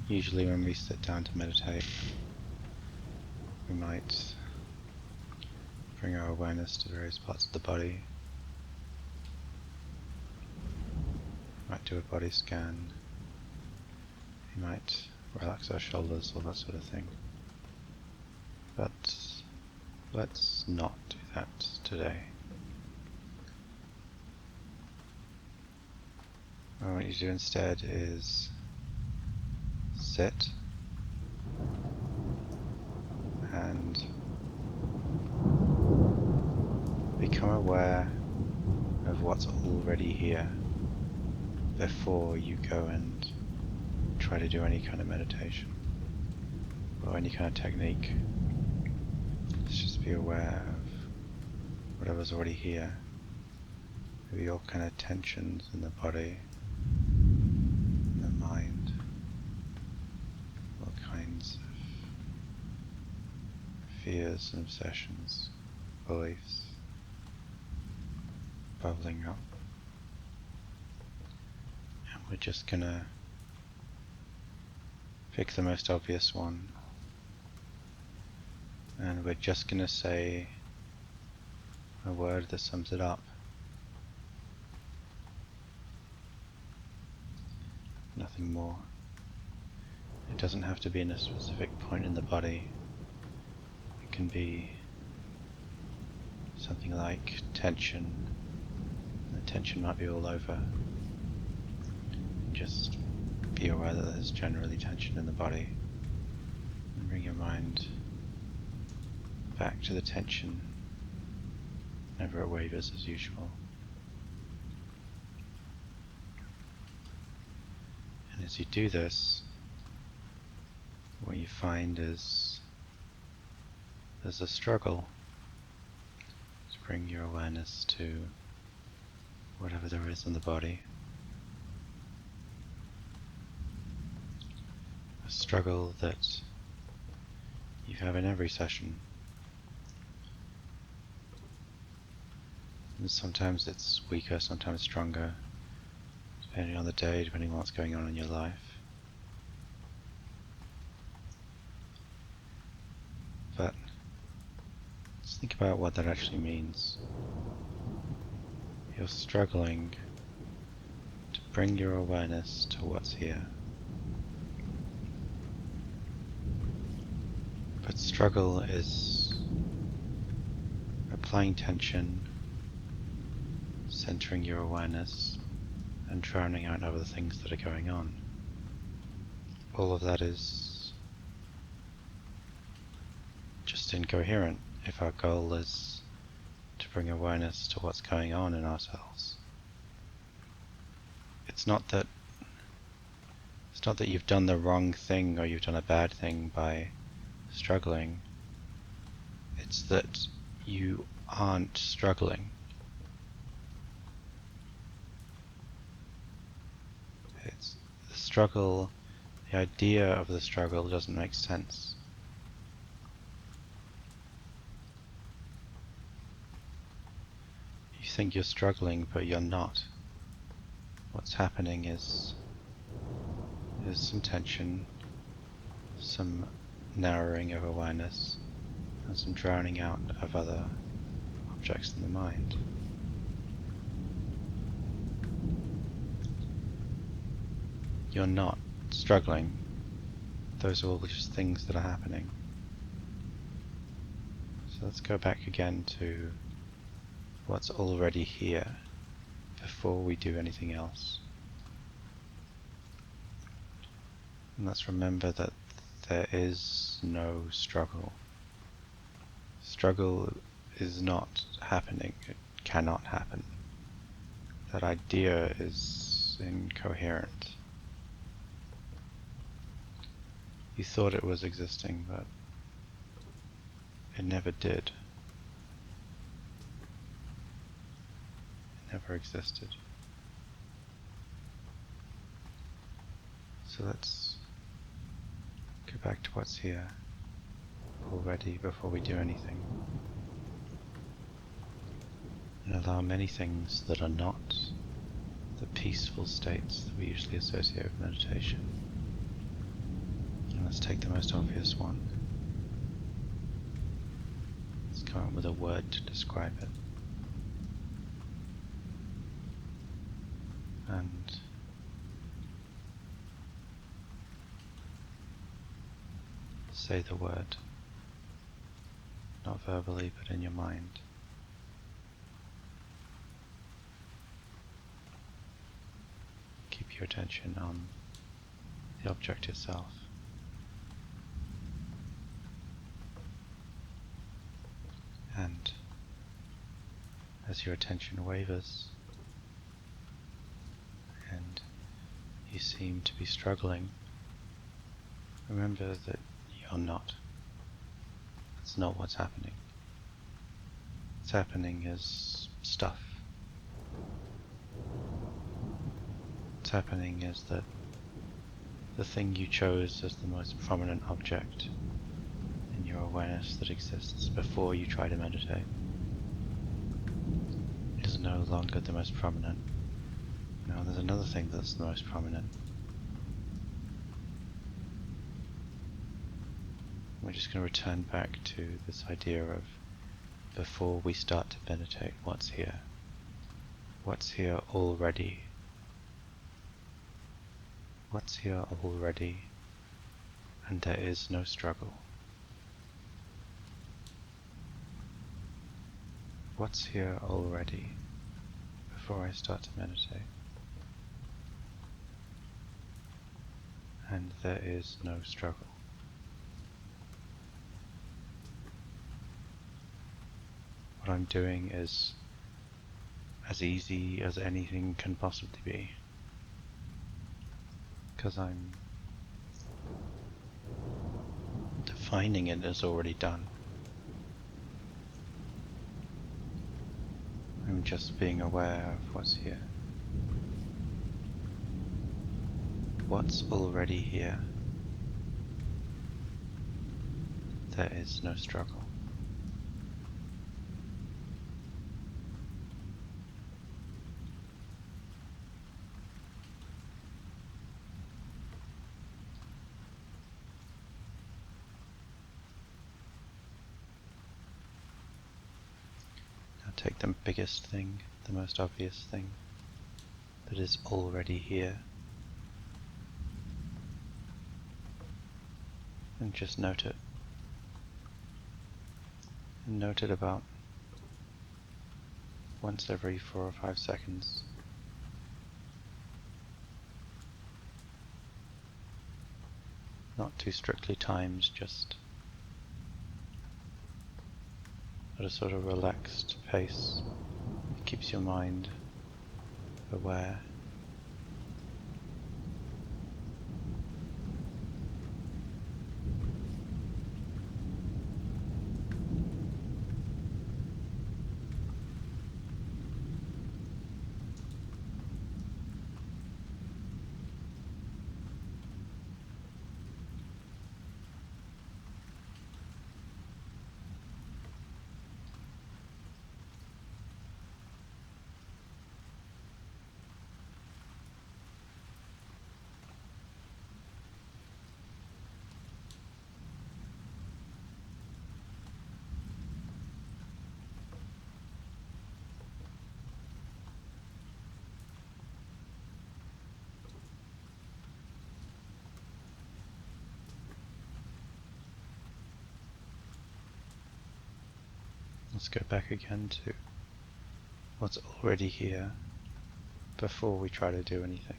Usually when we sit down to meditate, we might bring our awareness to various parts of the body. Might do a body scan. We might relax our shoulders, all that sort of thing. But let's not do that today. What I want you to do instead is sit and become aware of what's already here before you go and try to do any kind of meditation or any kind of technique. Let's just be aware of whatever's already here. Maybe all kind of tensions in the body, in the mind, all kinds of fears and obsessions, beliefs bubbling up. And we're just gonna pick the most obvious one, and we're just gonna say a word that sums it up. Nothing more. It doesn't have to be in a specific point in the body. It can be something like tension. The tension might be all over. Just be aware that there's generally tension in the body, and bring your mind back to the tension whenever it wavers as usual. And as you do this, what you find is there's a struggle to bring your awareness to whatever there is in the body. A struggle that you have in every session. And sometimes it's weaker, sometimes stronger, depending on the day, depending on what's going on in your life. But let's think about what that actually means. You're struggling to bring your awareness to what's here. But struggle is applying tension, centering your awareness, and drowning out other things that are going on. All of that is just incoherent if our goal is to bring awareness to what's going on in ourselves. It's not that you've done the wrong thing or you've done a bad thing by struggling. It's that you aren't struggling. It's the struggle, the idea of the struggle doesn't make sense. You think you're struggling, but you're not. What's happening is some tension, some narrowing of awareness, and some drowning out of other objects in the mind. You're not struggling. Those are all just things that are happening. So let's go back again to what's already here before we do anything else. And let's remember that there is no struggle. Struggle is not happening. It cannot happen. That idea is incoherent. You thought it was existing, but it never did. It never existed. So let's go back to what's here already before we do anything. And allow many things that are not the peaceful states that we usually associate with meditation let's take the most obvious one. Let's come up with a word to describe it. And say the word, not verbally but in your mind. Keep your attention on the object itself. And as your attention wavers and you seem to be struggling, remember that you're not. That's not what's happening. What's happening is stuff. What's happening is that the thing you chose as the most prominent object in your awareness that exists before you try to meditate is no longer the most prominent. Now there's another thing that's the most prominent. We're just going to return back to this idea of before we start to meditate, what's here? What's here already? What's here already? And there is no struggle. What's here already before I start to meditate? And there is no struggle. What I'm doing is as easy as anything can possibly be, because I'm defining it as already done. I'm just being aware of what's here. What's already here? There is no struggle. Now take the biggest thing, the most obvious thing that is already here, and just note it. And note it about once every 4 or 5 seconds. Not too strictly timed, just at a sort of relaxed pace. It keeps your mind aware. Let's go back again to what's already here before we try to do anything.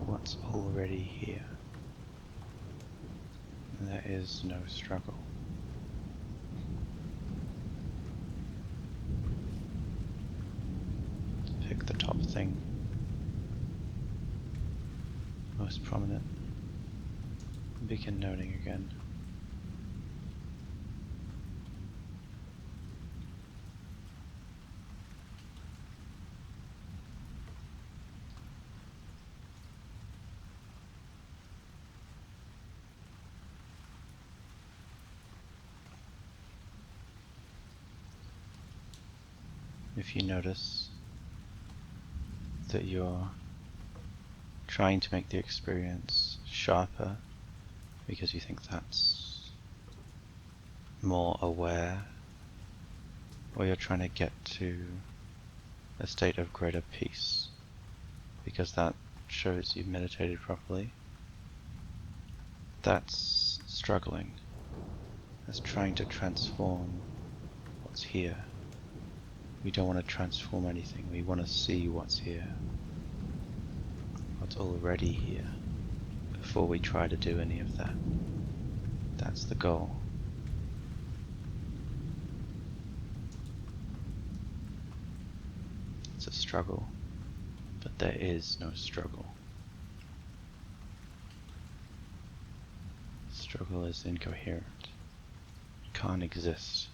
What's already here? There is no struggle. Pick the top thing, most prominent, and begin noting again. If you notice that you're trying to make the experience sharper because you think that's more aware, or you're trying to get to a state of greater peace because that shows you've meditated properly, that's struggling. That's trying to transform what's here. We don't want to transform anything, we want to see what's here, what's already here, before we try to do any of that. That's the goal. It's a struggle, but there is no struggle. Struggle is incoherent. It can't exist.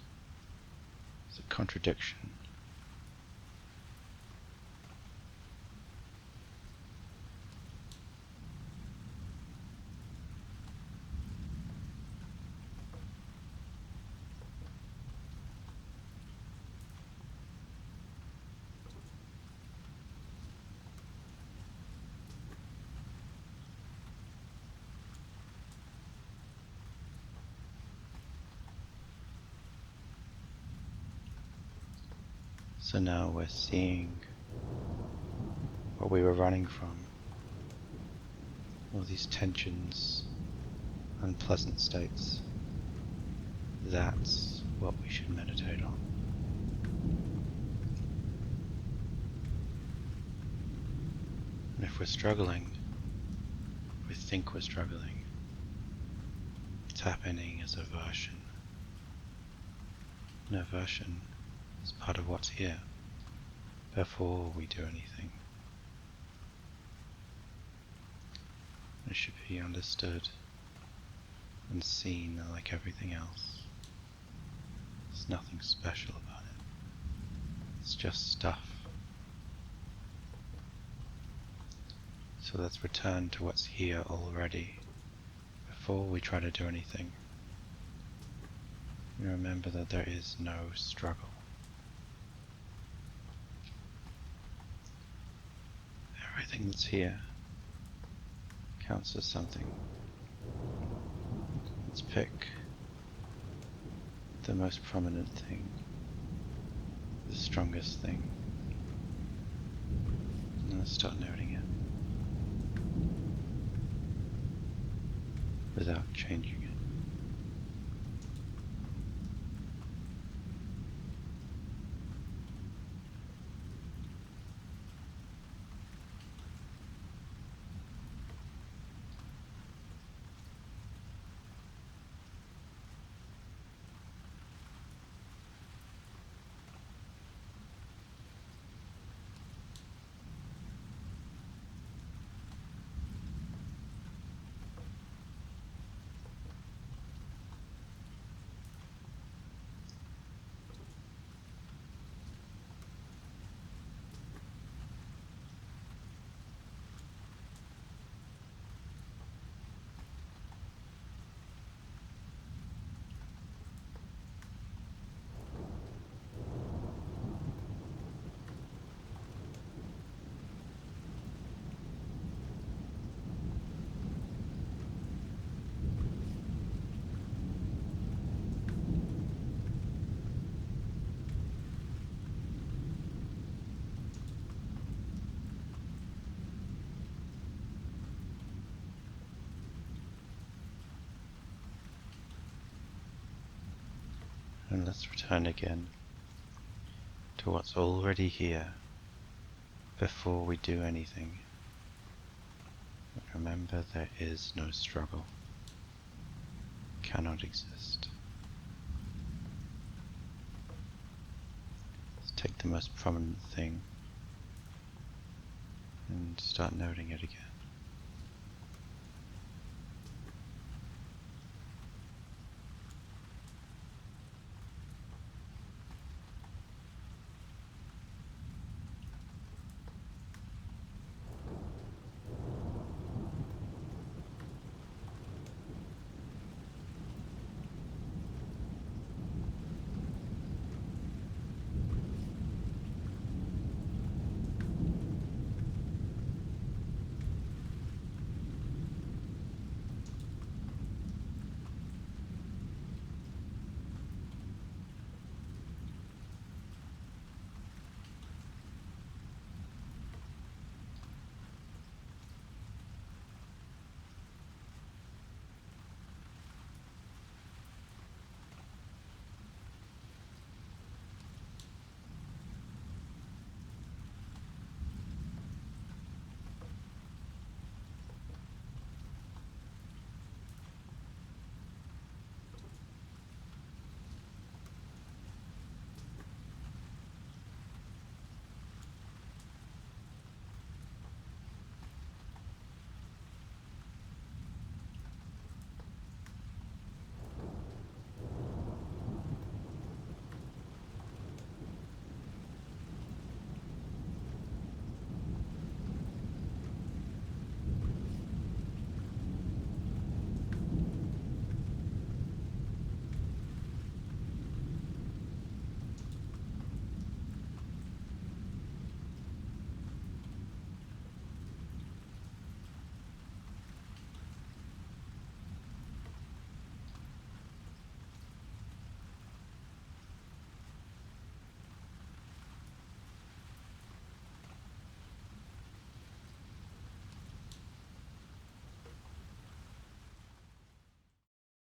It's a contradiction. So now we're seeing what we were running from. All these tensions, unpleasant states. That's what we should meditate on. And if we're struggling, we think we're struggling, it's happening as aversion. And aversion is part of what's here before we do anything. It should be understood and seen like everything else. There's nothing special about it. It's just stuff. So let's return to what's here already before we try to do anything. And remember that there is no struggle. Everything that's here counts as something. Let's pick the most prominent thing, the strongest thing, and let's start noting it without changing it. And let's return again to what's already here before we do anything. But remember, there is no struggle. It cannot exist. Let's take the most prominent thing and start noting it again.